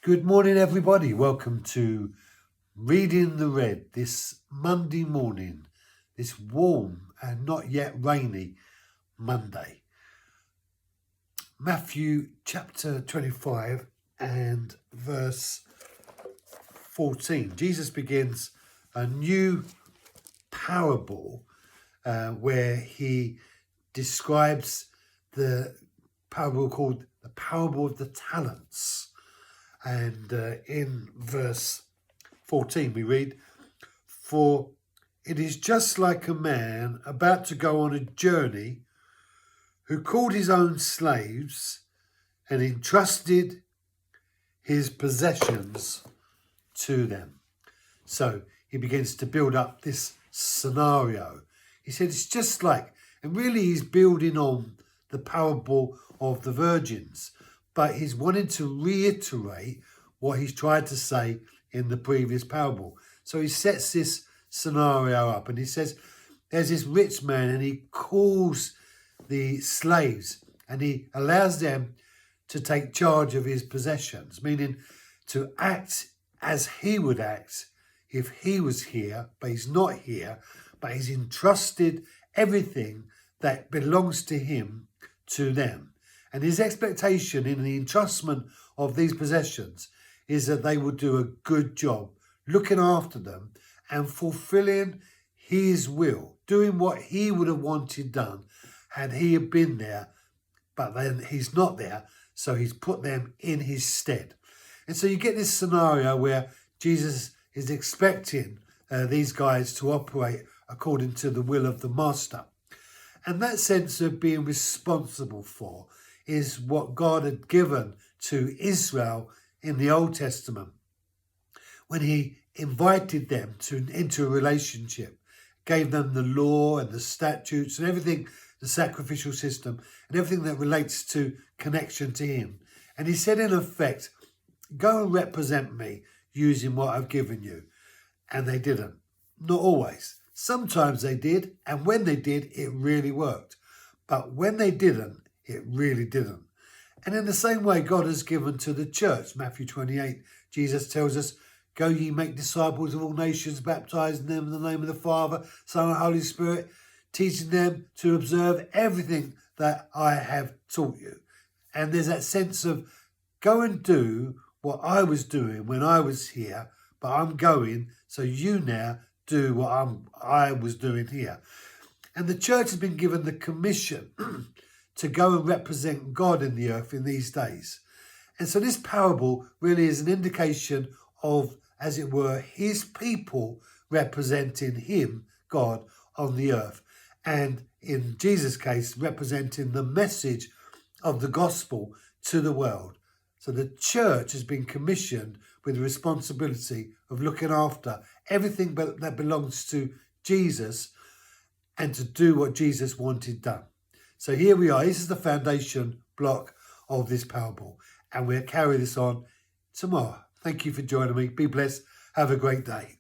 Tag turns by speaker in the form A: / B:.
A: Good morning, everybody. Welcome to Reading the Red this Monday morning, this warm and not yet rainy Monday. Matthew chapter 25 and verse 14. Jesus begins a new parable where he describes the parable called the parable of the talents. And in verse 14 we read, "For it is just like a man about to go on a journey who called his own slaves and entrusted his possessions to them." So he begins to build up this scenario. He said it's just like, and really he's building on the parable of the virgins, but he's wanting to reiterate what he's tried to say in the previous parable. So he sets this scenario up and he says, there's this rich man and he calls the slaves and he allows them to take charge of his possessions, meaning to act as he would act if he was here, but he's not here, but he's entrusted everything that belongs to him to them. And his expectation in the entrustment of these possessions is that they will do a good job looking after them and fulfilling his will, doing what he would have wanted done had he had been there, but then he's not there, so he's put them in his stead. And so you get this scenario where Jesus is expecting these guys to operate according to the will of the master. And that sense of being responsible for is what God had given to Israel in the Old Testament when he invited them into a relationship, gave them the law and the statutes and everything, the sacrificial system and everything that relates to connection to him. And he said, in effect, go and represent me using what I've given you. And they didn't. Not always. Sometimes they did, and when they did, it really worked. But when they didn't, it really didn't. And in the same way, God has given to the church. Matthew 28, Jesus tells us, "Go ye make disciples of all nations, baptizing them in the name of the Father, Son, and Holy Spirit, teaching them to observe everything that I have taught you." And there's that sense of go and do what I was doing when I was here, but I'm going, so you now do what I was doing here. And the church has been given the commission to go and represent God in the earth in these days. And so this parable really is an indication of, as it were, his people representing him, God, on the earth. And in Jesus' case, representing the message of the gospel to the world. So the church has been commissioned with the responsibility of looking after everything that belongs to Jesus and to do what Jesus wanted done. So here we are. This is the foundation block of this parable. And we'll carry this on tomorrow. Thank you for joining me. Be blessed. Have a great day.